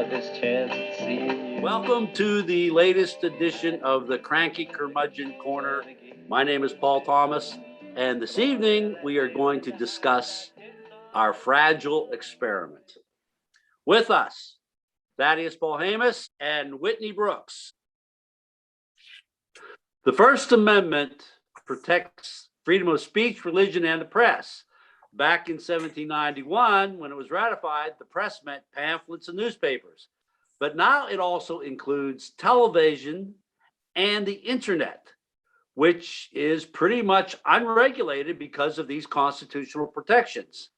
got this chance at seeing you. Welcome to the latest edition of the Cranky Curmudgeon Corner. My name is Paul Thomas, and this evening we are going to discuss our fragile experiment. With us, Thaddeus Polhamus and Whitney Brooks. The First Amendment protects freedom of speech, religion, and the press. Back in 1791, when it was ratified, the press meant pamphlets and newspapers. But now it also includes television and the internet, which is pretty much unregulated because of these constitutional protections.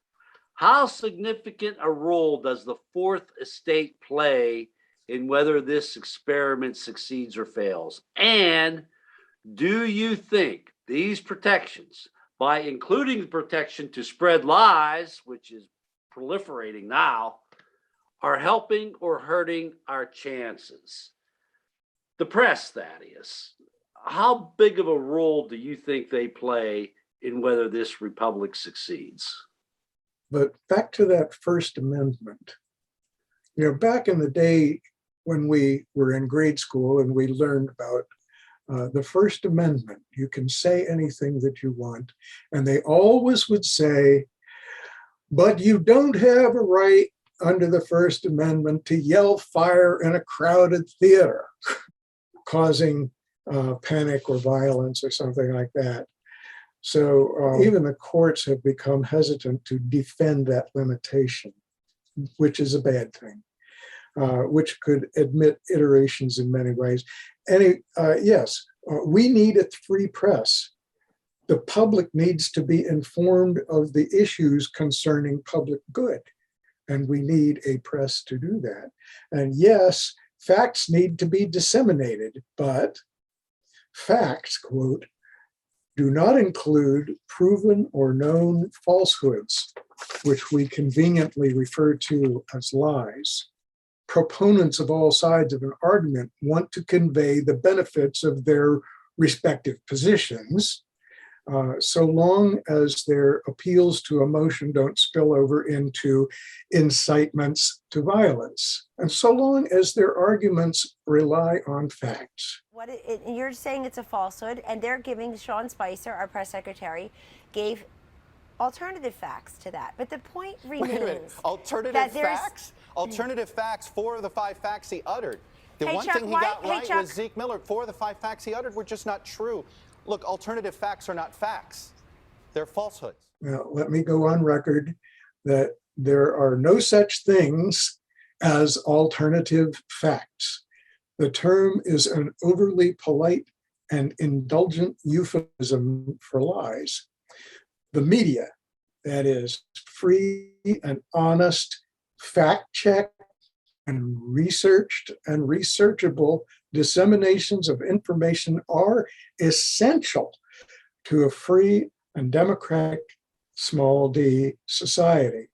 How significant a role does the Fourth Estate play in whether this experiment succeeds or fails? And do you think these protections, by including the protection to spread lies, which is proliferating now, are helping or hurting our chances? The press, Thaddeus, how big of a role do you think they play in whether this republic succeeds? But back to that First Amendment, back in the day when we were in grade school and we learned about the First Amendment, you can say anything that you want. And they always would say, but you don't have a right under the First Amendment to yell fire in a crowded theater, causing panic or violence or something like that. So even the courts have become hesitant to defend that limitation, which is a bad thing, which could admit iterations in many ways. Yes, we need a free press. The public needs to be informed of the issues concerning public good, and we need a press to do that. And yes, facts need to be disseminated, but facts, quote, do not include proven or known falsehoods, which we conveniently refer to as lies. Proponents of all sides of an argument want to convey the benefits of their respective positions, so long as their appeals to emotion don't spill over into incitements to violence, and so long as their arguments rely on facts. You're saying it's a falsehood, and they're giving, Sean Spicer, our press secretary, gave alternative facts to that. But the point remains. Wait a minute. Alternative facts? Alternative facts, 4 of the 5 facts he uttered. The one thing he got right was Zeke Miller. 4 of the 5 facts he uttered were just not true. Look, alternative facts are not facts. They're falsehoods. Now, let me go on record that there are no such things as alternative facts. The term is an overly polite and indulgent euphemism for lies. The media, that is, free and honest, fact-checked and researched and researchable disseminations of information are essential to a free and democratic small d society.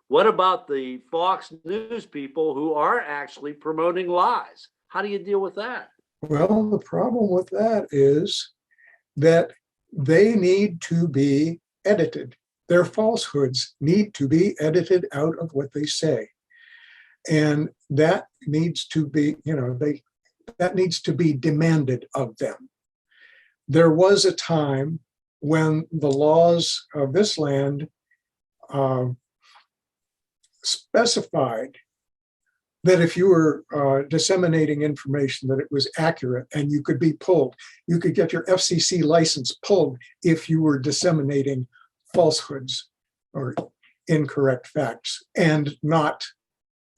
What about the Fox News people who are actually promoting lies? How do you deal with that? Well, the problem with that is that they need to be edited. Their falsehoods need to be edited out of what they say. And that needs to be, that needs to be demanded of them. There was a time when the laws of this land specified that if you were disseminating information that it was accurate and you could be pulled, you could get your FCC license pulled if you were disseminating falsehoods or incorrect facts and not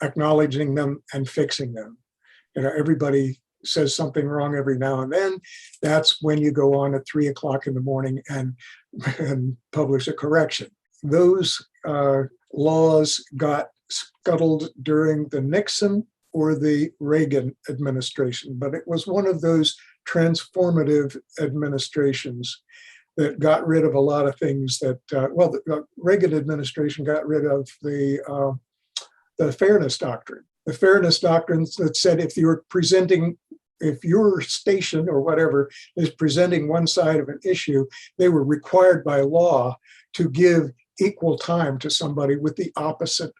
acknowledging them and fixing them. Everybody says something wrong every now and then. That's when you go on at 3 o'clock in the morning and publish a correction. Those laws got scuttled during the Nixon or the Reagan administration, but it was one of those transformative administrations that got rid of a lot of things that, the Reagan administration got rid of the fairness doctrine. The fairness doctrine that said if your station or whatever is presenting one side of an issue, they were required by law to give equal time to somebody with the opposite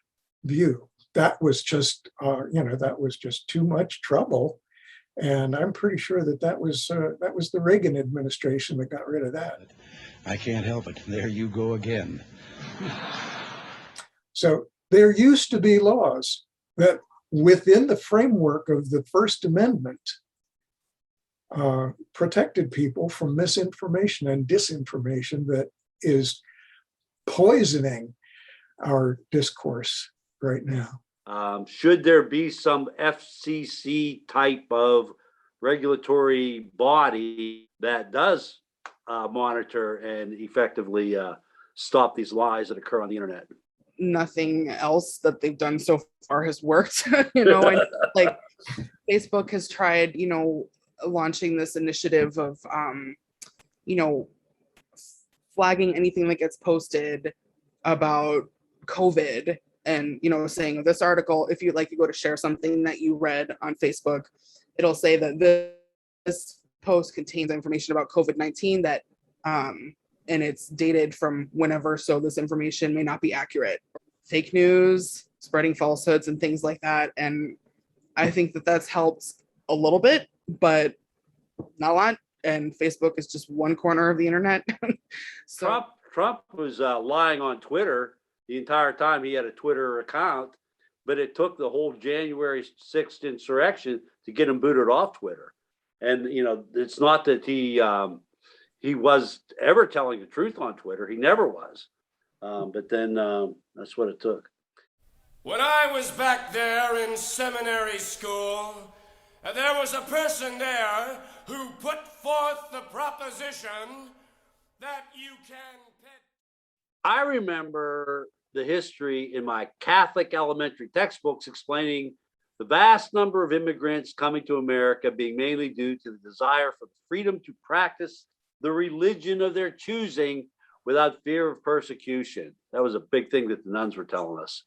view. that was just, that was just too much trouble. And I'm pretty sure that was the Reagan administration that got rid of that. I can't help it. There you go again. So there used to be laws that within the framework of the First Amendment protected people from misinformation and disinformation that is poisoning our discourse right now. Should there be some FCC type of regulatory body that does monitor and effectively stop these lies that occur on the internet? Nothing else that they've done so far has worked. And like Facebook has tried, launching this initiative of, flagging anything that gets posted about COVID and, saying this article, if you go to share something that you read on Facebook, it'll say that this post contains information about COVID-19 that, and it's dated from whenever, so this information may not be accurate. Fake news, spreading falsehoods and things like that. And I think that that's helped a little bit, but not a lot. And Facebook is just one corner of the internet. So Trump was lying on Twitter the entire time he had a Twitter account, but it took the whole January 6th insurrection to get him booted off Twitter. And, it's not that he was ever telling the truth on Twitter. He never was. But then that's what it took. When I was back there in seminary school, there was a person there who put forth the proposition that you can pet. I remember the history in my Catholic elementary textbooks explaining the vast number of immigrants coming to America being mainly due to the desire for the freedom to practice the religion of their choosing without fear of persecution. That was a big thing that the nuns were telling us.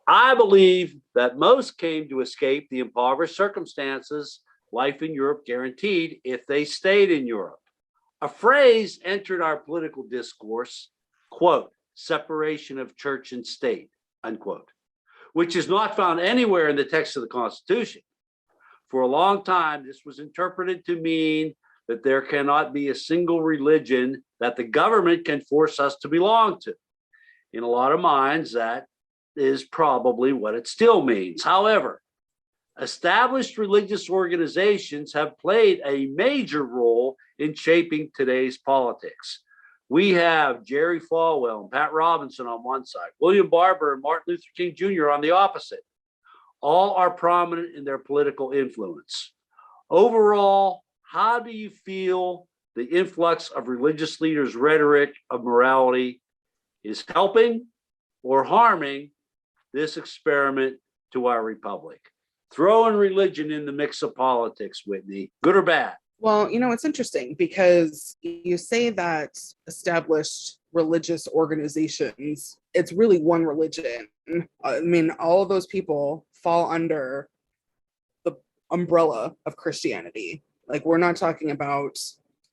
I believe that most came to escape the impoverished circumstances life in Europe guaranteed if they stayed in Europe. A phrase entered our political discourse, quote, separation of church and state, unquote, which is not found anywhere in the text of the Constitution. For a long time, this was interpreted to mean that there cannot be a single religion that the government can force us to belong to. In a lot of minds, that is probably what it still means. However, established religious organizations have played a major role in shaping today's politics. We have Jerry Falwell and Pat Robinson on one side, William Barber and Martin Luther King Jr. on the opposite. All are prominent in their political influence. Overall, how do you feel the influx of religious leaders' rhetoric of morality is helping or harming this experiment to our republic? Throwing religion in the mix of politics, Whitney, good or bad? Well, it's interesting because you say that established religious organizations, it's really one religion. I mean, all of those people fall under the umbrella of Christianity. Like, we're not talking about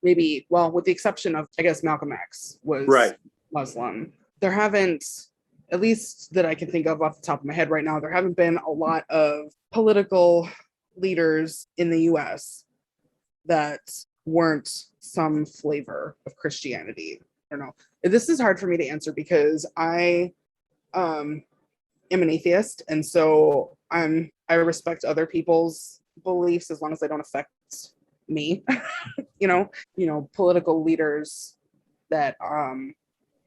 maybe, well, with the exception of, I guess, Malcolm X was Muslim. There haven't, at least that I can think of off the top of my head right now, there haven't been a lot of political leaders in the US that weren't some flavor of Christianity. I don't know. This is hard for me to answer because I am an atheist, and so I respect other people's beliefs as long as they don't affect me. Political leaders that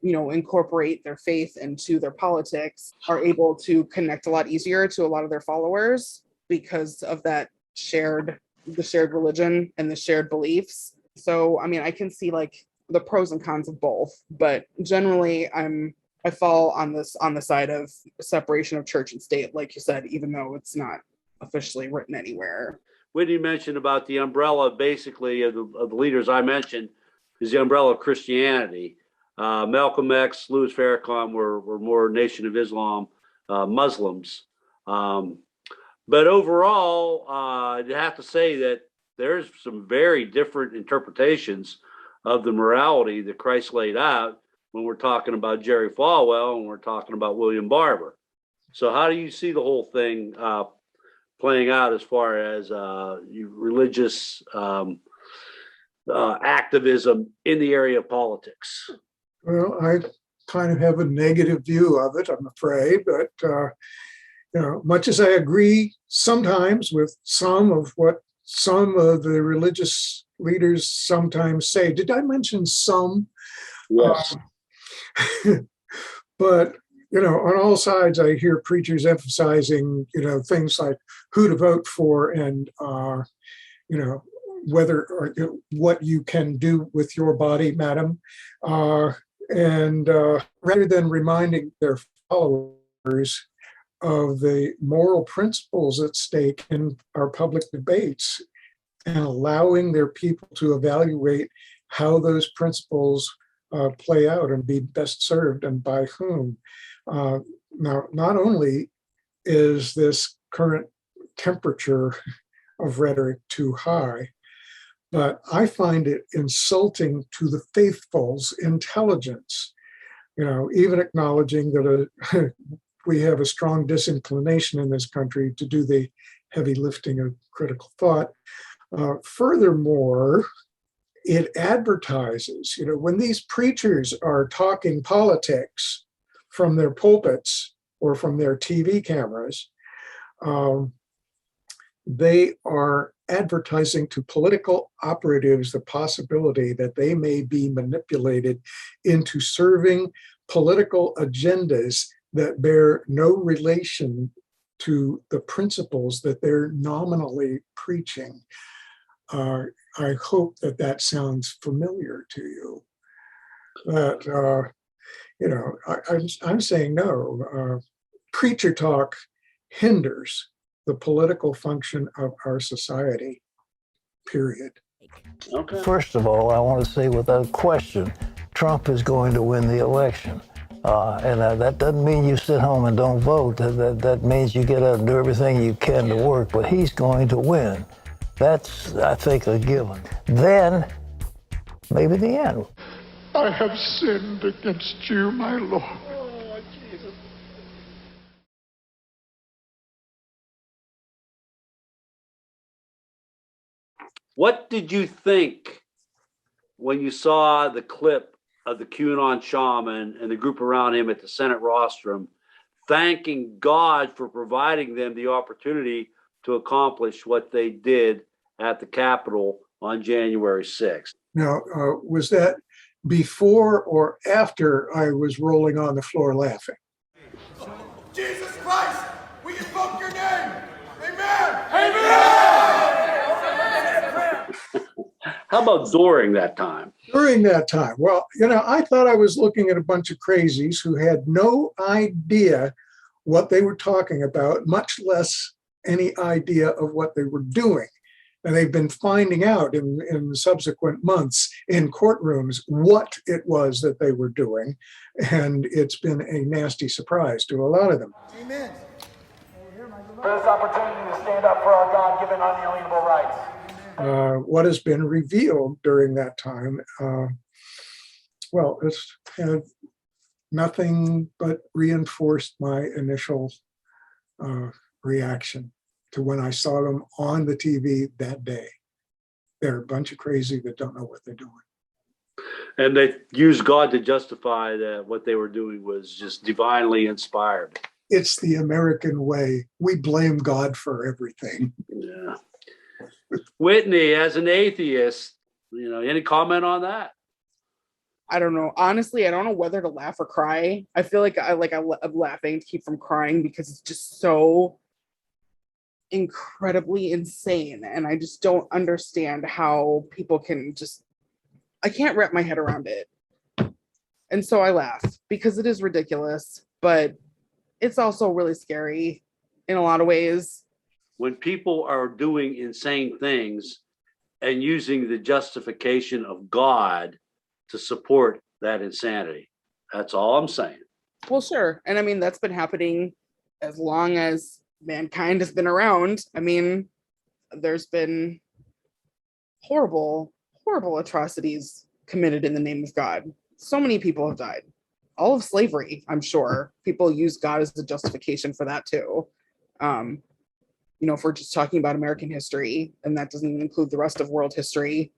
incorporate their faith into their politics are able to connect a lot easier to a lot of their followers because of the shared religion and the shared beliefs. So, I mean, I can see like the pros and cons of both, but generally I fall on the side of separation of church and state, like you said, even though it's not officially written anywhere. Whitney mentioned about the umbrella, basically, of the leaders I mentioned, is the umbrella of Christianity. Malcolm X, Louis Farrakhan were more Nation of Islam Muslims. But overall, I'd have to say that there's some very different interpretations of the morality that Christ laid out when we're talking about Jerry Falwell and we're talking about William Barber. So how do you see the whole thing playing out as far as religious activism in the area of politics? Well, I kind of have a negative view of it, I'm afraid, but much as I agree sometimes with some of what some of the religious leaders sometimes say. Did I mention some? Yes. But, on all sides, I hear preachers emphasizing, things like who to vote for and, whether or what you can do with your body, madam. And rather than reminding their followers of the moral principles at stake in our public debates and allowing their people to evaluate how those principles play out and be best served and by whom. Now, not only is this current temperature of rhetoric too high, but I find it insulting to the faithful's intelligence. Even acknowledging that we have a strong disinclination in this country to do the heavy lifting of critical thought. Furthermore, it advertises, when these preachers are talking politics from their pulpits or from their TV cameras, they are advertising to political operatives the possibility that they may be manipulated into serving political agendas that bear no relation to the principles that they're nominally preaching. I hope that sounds familiar to you. That I'm saying no. Preacher talk hinders the political function of our society. Period. Okay. First of all, I want to say without question, Trump is going to win the election. And that doesn't mean you sit home and don't vote. That means you get out and do everything you can to work, but he's going to win. That's, I think, a given. Then, maybe the end. I have sinned against you, my Lord. What did you think when you saw the clip of the QAnon shaman and the group around him at the Senate rostrum, thanking God for providing them the opportunity to accomplish what they did at the Capitol on January 6th? Now, was that before or after I was rolling on the floor laughing? Jesus Christ, we invoke your name. Amen. Amen. How about during that time? During that time, well, I thought I was looking at a bunch of crazies who had no idea what they were talking about, much less any idea of what they were doing. And they've been finding out in subsequent months in courtrooms what it was that they were doing. And it's been a nasty surprise to a lot of them. Amen. For this opportunity to stand up for our God-given unalienable rights. What has been revealed during that time, it's had nothing but reinforced my initial reaction to when I saw them on the TV that day. They're a bunch of crazy that don't know what they're doing. And they used God to justify that what they were doing was just divinely inspired. It's the American way. We blame God for everything. Yeah. Whitney, as an atheist, any comment on that? I don't know. Honestly, I don't know whether to laugh or cry. I feel like I'm laughing to keep from crying because it's just so incredibly insane. And I just don't understand how people can I can't wrap my head around it. And so I laugh because it is ridiculous, but it's also really scary in a lot of ways. When people are doing insane things and using the justification of God to support that insanity. That's all I'm saying. Well, sure. And I mean, that's been happening as long as mankind has been around. I mean, there's been horrible, horrible atrocities committed in the name of God. So many people have died. all of slavery, I'm sure. People use God as a justification for that too. If we're just talking about American history, and that doesn't even include the rest of world history.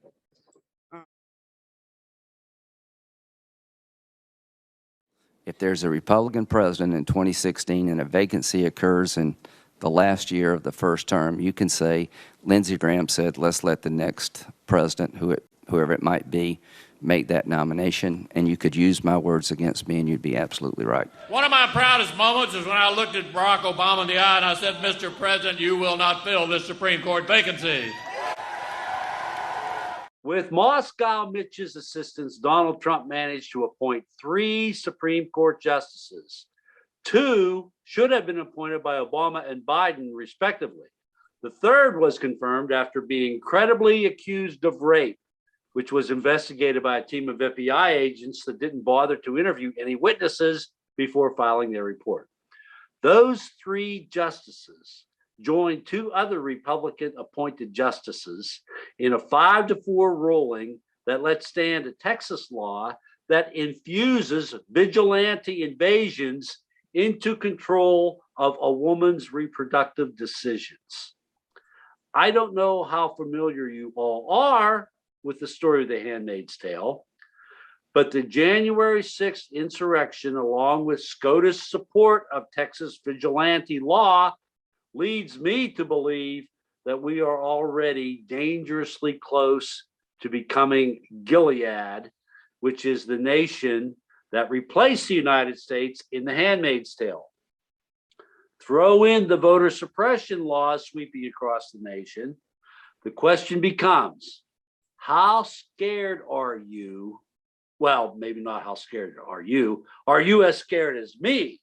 If there's a Republican president in 2016 and a vacancy occurs in the last year of the first term, you can say, Lindsey Graham said, let's let the next president, whoever it might be, make that nomination, and you could use my words against me, and you'd be absolutely right. One of my proudest moments is when I looked at Barack Obama in the eye and I said, Mr. President, you will not fill this Supreme Court vacancy. With Moscow Mitch's assistance, Donald Trump managed to appoint 3 Supreme Court justices. 2 should have been appointed by Obama and Biden, respectively. The 3rd was confirmed after being credibly accused of rape, which was investigated by a team of FBI agents that didn't bother to interview any witnesses before filing their report. Those 3 justices joined 2 other Republican-appointed justices in a 5-4 ruling that let stand a Texas law that infuses vigilante invasions into control of a woman's reproductive decisions. I don't know how familiar you all are with the story of The Handmaid's Tale, but the January 6th insurrection, along with SCOTUS support of Texas vigilante law, leads me to believe that we are already dangerously close to becoming Gilead, which is the nation that replaced the United States in The Handmaid's Tale. Throw in the voter suppression laws sweeping across the nation. The question becomes, how scared are you? Well, maybe not how scared are you. Are you as scared as me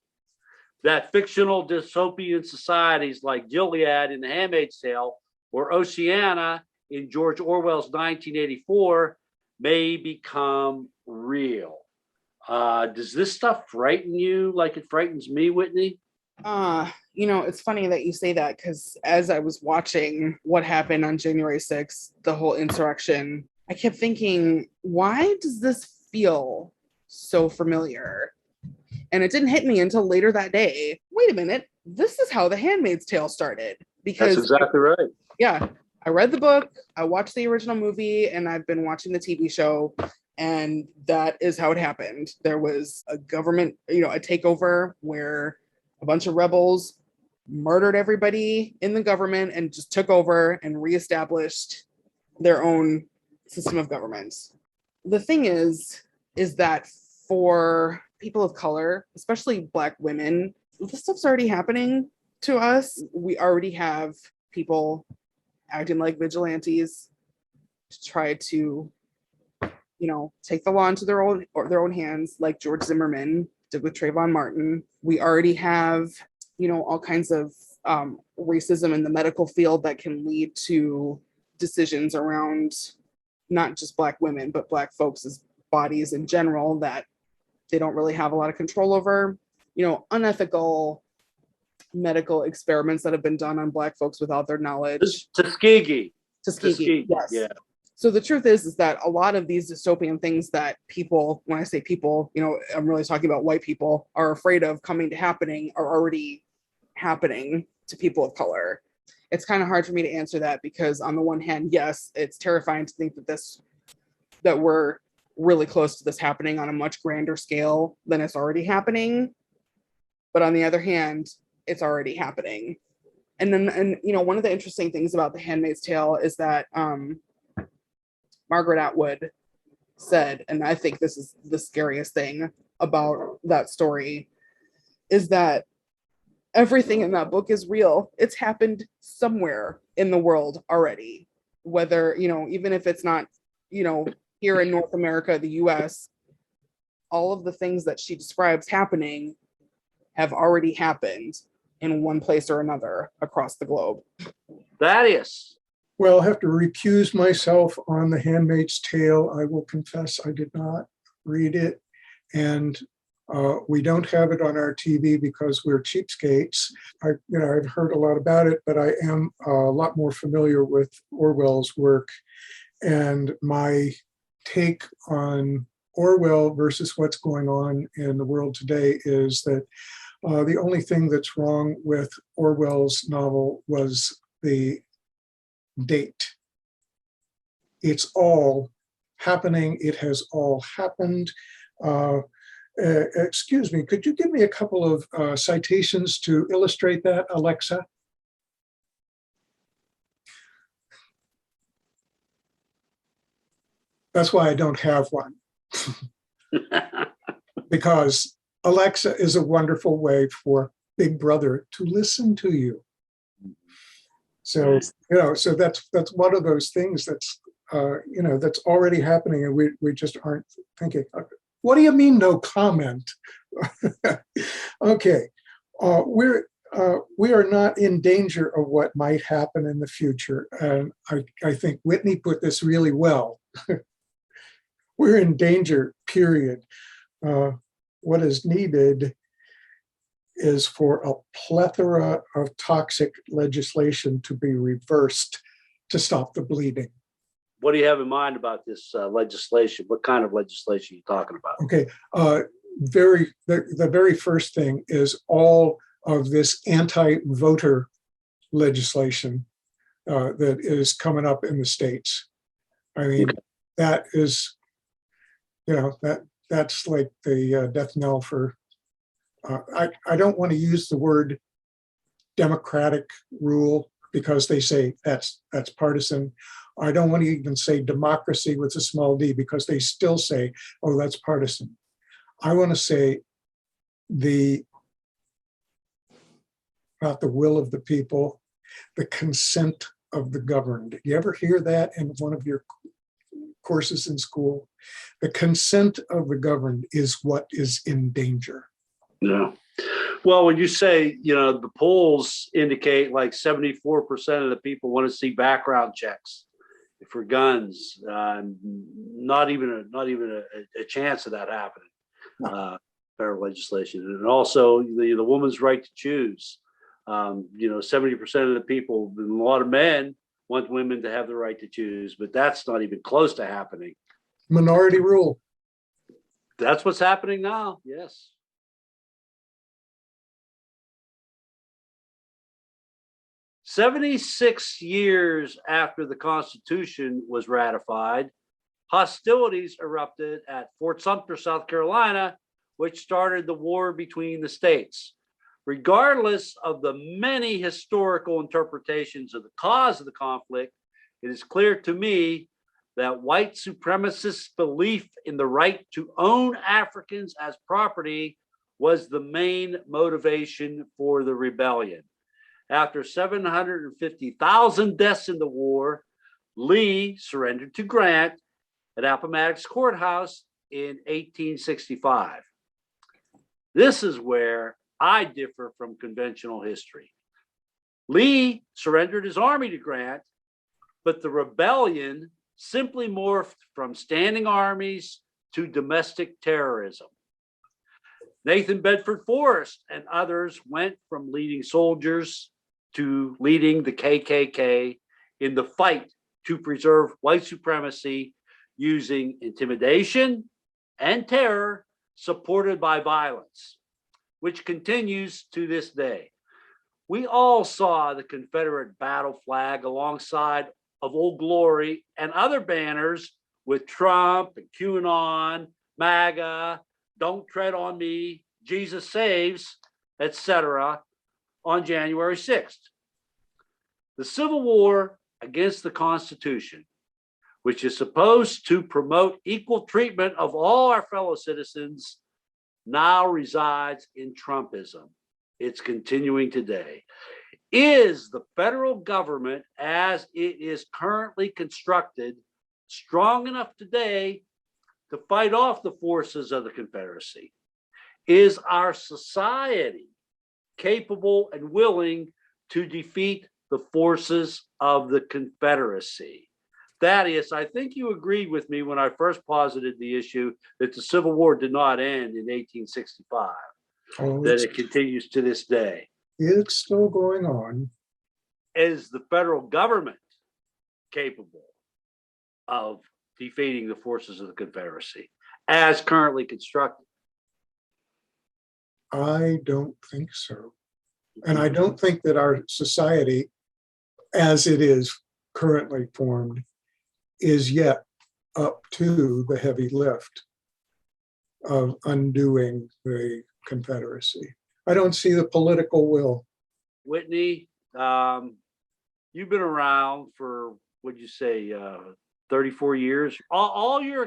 that fictional dystopian societies like Gilead in The Handmaid's Tale or Oceana in George Orwell's 1984 may become real? Does this stuff frighten you like it frightens me, Whitney? It's funny that you say that, because as I was watching what happened on January 6th, the whole insurrection, I kept thinking, why does this feel so familiar? And it didn't hit me until later that day. Wait a minute, this is how The Handmaid's Tale started. Because that's exactly right. Yeah, I read the book, I watched the original movie, and I've been watching the TV show, and that is how it happened. There was a government, a takeover where a bunch of rebels murdered everybody in the government and just took over and reestablished their own system of government. The thing is that for people of color, especially Black women, this stuff's already happening to us. We already have people acting like vigilantes to try to, take the law into their own hands, like George Zimmerman did with Trayvon Martin. We already have, all kinds of racism in the medical field that can lead to decisions around not just Black women, but Black folks' bodies in general that they don't really have a lot of control over. Unethical medical experiments that have been done on Black folks without their knowledge. Tuskegee, yes. Yeah. So the truth is that a lot of these dystopian things that people, when I say people, I'm really talking about white people, are afraid of coming to happening are already happening to people of color. It's kind of hard for me to answer that because on the one hand, yes, it's terrifying to think that we're really close to this happening on a much grander scale than it's already happening. But on the other hand, it's already happening. And one of the interesting things about The Handmaid's Tale is that Margaret Atwood said, and I think this is the scariest thing about that story, is that everything in that book is real. It's happened somewhere in the world already, whether, even if it's not, here in North America, the US, all of the things that she describes happening have already happened in one place or another across the globe. Thaddeus. Well, I'll have to recuse myself on The Handmaid's Tale. I will confess I did not read it. And we don't have it on our TV because we're cheapskates. I've heard a lot about it, but I am a lot more familiar with Orwell's work. And my take on Orwell versus what's going on in the world today is that the only thing that's wrong with Orwell's novel was the date. It's all happening. It has all happened. Excuse me, could you give me a couple of citations to illustrate that, Alexa? That's why I don't have one. Because Alexa is a wonderful way for Big Brother to listen to you. So, so that's one of those things that's, that's already happening, and we just aren't thinking. What do you mean, no comment? Okay, we are not in danger of what might happen in the future, and I think Whitney put this really well. We're in danger, period. What is needed is for a plethora of toxic legislation to be reversed to stop the bleeding. What do you have in mind about this legislation? What kind of legislation are you talking about? Okay, the very first thing is all of this anti-voter legislation that is coming up in the states. I mean, that is, that's like the death knell for, I don't want to use the word democratic rule because they say that's partisan. I don't want to even say democracy with a small d because they still say, oh, that's partisan. I want to say not the will of the people, the consent of the governed. You ever hear that in one of your courses in school? The consent of the governed is what is in danger. Yeah. Well, when you say, the polls indicate like 74% of the people want to see background checks for guns, not even a chance of that happening. Federal legislation, and also the woman's right to choose. 70% of the people, and a lot of men want women to have the right to choose, but that's not even close to happening. Minority rule. That's what's happening now. Yes. "76 years after the Constitution was ratified, hostilities erupted at Fort Sumter, South Carolina, which started the war between the states. Regardless of the many historical interpretations of the cause of the conflict, it is clear to me that white supremacists' belief in the right to own Africans as property was the main motivation for the rebellion. After 750,000 deaths in the war, Lee surrendered to Grant at Appomattox Courthouse in 1865. This is where I differ from conventional history. Lee surrendered his army to Grant, but the rebellion simply morphed from standing armies to domestic terrorism. Nathan Bedford Forrest and others went from leading soldiers to leading the KKK in the fight to preserve white supremacy using intimidation and terror supported by violence, which continues to this day. We all saw the Confederate battle flag alongside of Old Glory and other banners with Trump and QAnon, MAGA, Don't Tread on Me, Jesus Saves, etc. on January 6th. The Civil War against the Constitution, which is supposed to promote equal treatment of all our fellow citizens, now resides in Trumpism. It's continuing today. Is the federal government, as it is currently constructed, strong enough today to fight off the forces of the Confederacy? Is our society capable and willing to defeat the forces of the Confederacy? Thaddeus, I think you agreed with me when I first posited the issue that the Civil War did not end in 1865, that it continues to this day. It's still going on. Is the federal government capable of defeating the forces of the Confederacy? as currently constructed? I don't think so. And I don't think that our society, as it is currently formed, is yet up to the heavy lift of undoing the Confederacy. I don't see the political will. Whitney, you've been around for, what'd you say, 34 years? All your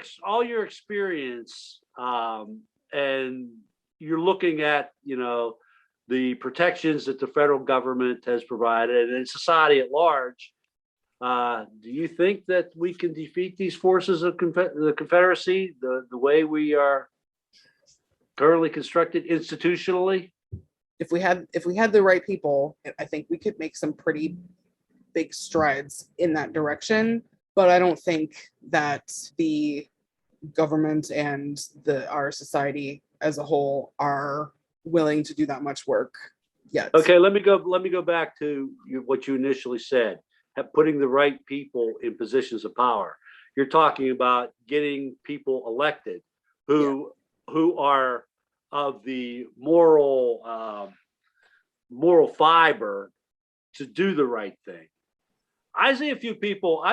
experience, and you're looking at, the protections that the federal government has provided and society at large. Do you think that we can defeat these forces of the Confederacy the way we are currently constructed institutionally? If we had the right people, I think we could make some pretty big strides in that direction. But I don't think that the government and our society as a whole are willing to do that much work yet. Okay, let me go back to what you initially said, putting the right people in positions of power. You're talking about getting people elected who are of the moral fiber to do the right thing. I see a few people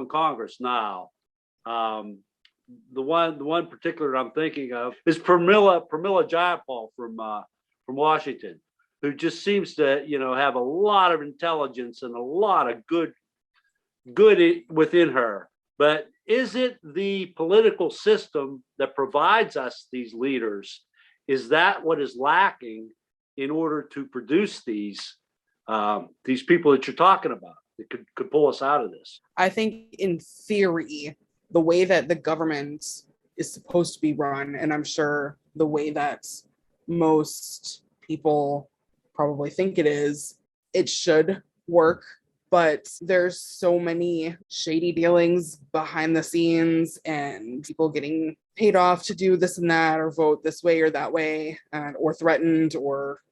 in Congress now. The one particular I'm thinking of is Pramila Jayapal from Washington, who just seems to have a lot of intelligence and a lot of good within her. But is it the political system that provides us these leaders? Is that what is lacking in order to produce these people that you're talking about that could pull us out of this? I think in theory, the way that the government is supposed to be run, and I'm sure the way that most people probably think it should work. But there's so many shady dealings behind the scenes and people getting paid off to do this and that or vote this way or that way, or threatened, or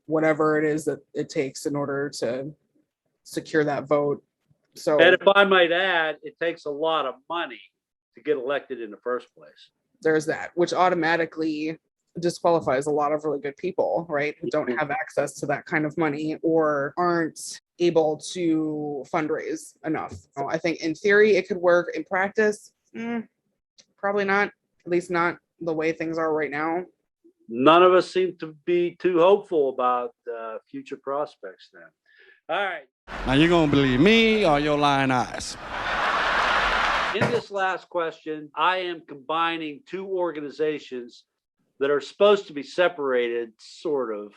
whatever it is that it takes in order to secure that vote. So, and if I might add, it takes a lot of money to get elected in the first place. There's that, which automatically disqualifies a lot of really good people, right? Who don't have access to that kind of money or aren't able to fundraise enough. I think in theory it could work. In practice, probably not, at least not the way things are right now. None of us seem to be too hopeful about future prospects then. All right. Now you're going to believe me or your lying eyes? In this last question, I am combining two organizations that are supposed to be separated, sort of,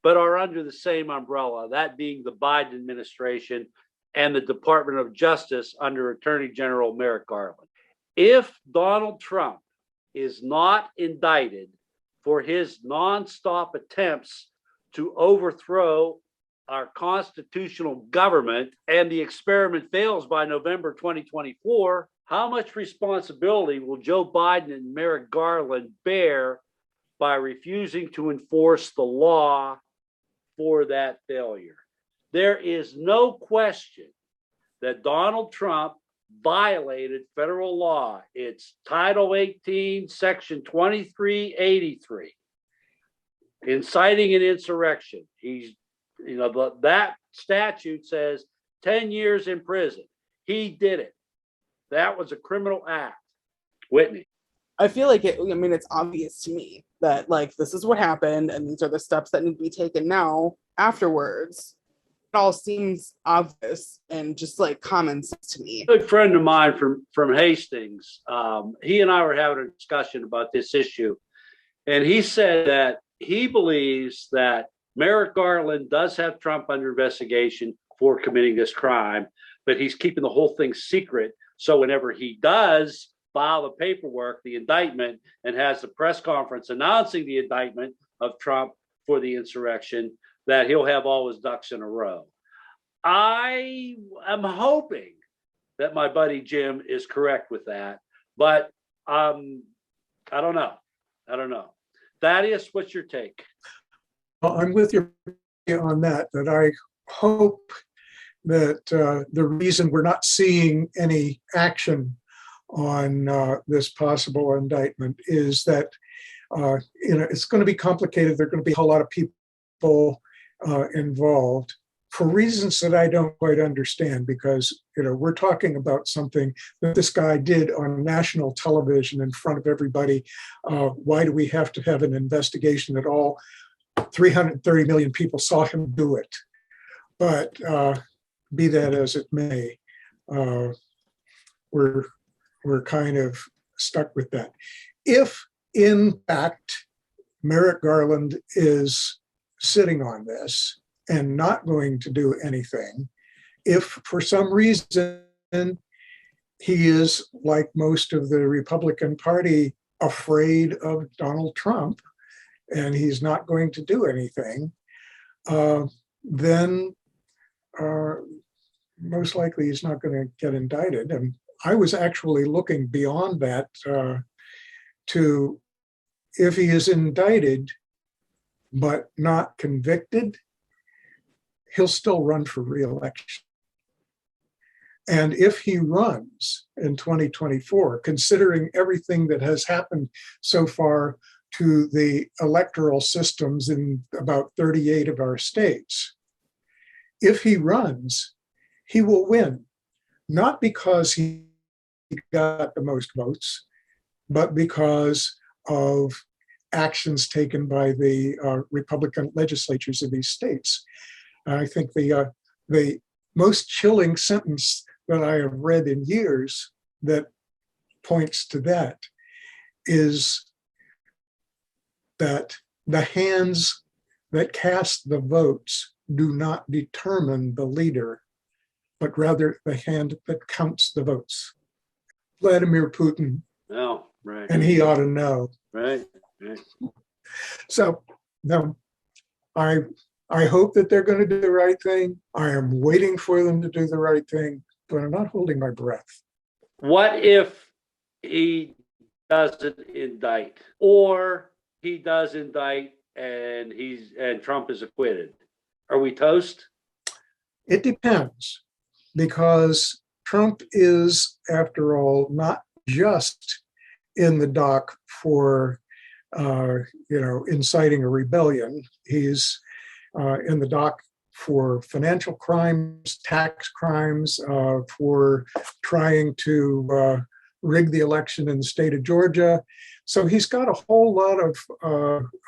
but are under the same umbrella, that being the Biden administration and the Department of Justice under Attorney General Merrick Garland. If Donald Trump is not indicted for his nonstop attempts to overthrow our constitutional government and the experiment fails by November 2024, how much responsibility will Joe Biden and Merrick Garland bear by refusing to enforce the law for that failure? There is no question that Donald Trump violated federal law. It's Title 18, Section 2383, inciting an insurrection. That statute says 10 years in prison. He did it. That was a criminal act. Whitney. I feel like it's obvious to me that this is what happened and these are the steps that need to be taken now afterwards. It all seems obvious and just common sense to me. A good friend of mine from Hastings, he and I were having a discussion about this issue, and he said that he believes that Merrick Garland does have Trump under investigation for committing this crime, but he's keeping the whole thing secret. So whenever he does file the paperwork, the indictment, and has the press conference announcing the indictment of Trump for the insurrection, that he'll have all his ducks in a row. I am hoping that my buddy Jim is correct with that, but I don't know. Thaddeus, what's your take? Well, I'm with you on that I hope that the reason we're not seeing any action on this possible indictment is that it's going to be complicated. There are going to be a whole lot of people involved for reasons that I don't quite understand, because we're talking about something that this guy did on national television in front of everybody. Why do we have to have an investigation at all? 330 million people saw him do it. But be that as it may, we're kind of stuck with that. If in fact Merrick Garland is sitting on this and not going to do anything, if for some reason he is, like most of the Republican Party, afraid of Donald Trump and he's not going to do anything, then most likely he's not going to get indicted. And I was actually looking beyond that to, if he is indicted but not convicted, he'll still run for re-election. And if he runs in 2024, considering everything that has happened so far to the electoral systems in about 38 of our states, if he runs, he will win, not because he got the most votes, but because of actions taken by the Republican legislatures of these states. I think the most chilling sentence that I have read in years that points to that is that the hands that cast the votes do not determine the leader, but rather the hand that counts the votes. Vladimir Putin. Oh, right. And he ought to know. Right. So, no, I hope that they're going to do the right thing. I am waiting for them to do the right thing, but I'm not holding my breath. What if he doesn't indict, or he does indict and Trump is acquitted? Are we toast? It depends, because Trump is, after all, not just in the dock for inciting a rebellion. He's in the dock for financial crimes, tax crimes, for trying to rig the election in the state of Georgia. So he's got a whole lot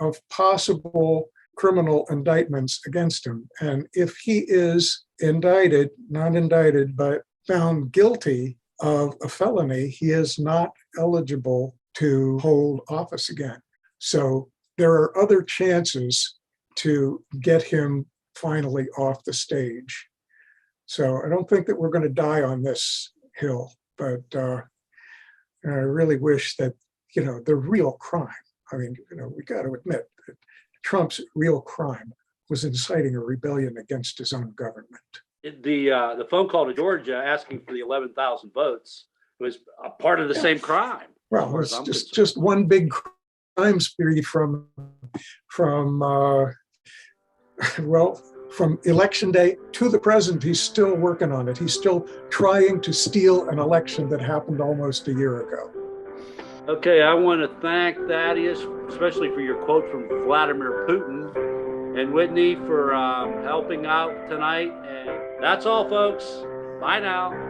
of possible criminal indictments against him. And if he is indicted, not indicted, but found guilty of a felony, he is not eligible to hold office again. So there are other chances to get him finally off the stage. So I don't think that we're going to die on this hill, but I really wish that, the real crime, we got to admit that Trump's real crime was inciting a rebellion against his own government. The phone call to Georgia asking for the 11,000 votes was a part of the same crime. Well, it's just one big crime spree from election day to the present. He's still working on it. He's still trying to steal an election that happened almost a year ago. Okay, I want to thank Thaddeus, especially for your quote from Vladimir Putin, and Whitney for helping out tonight. And that's all, folks. Bye now.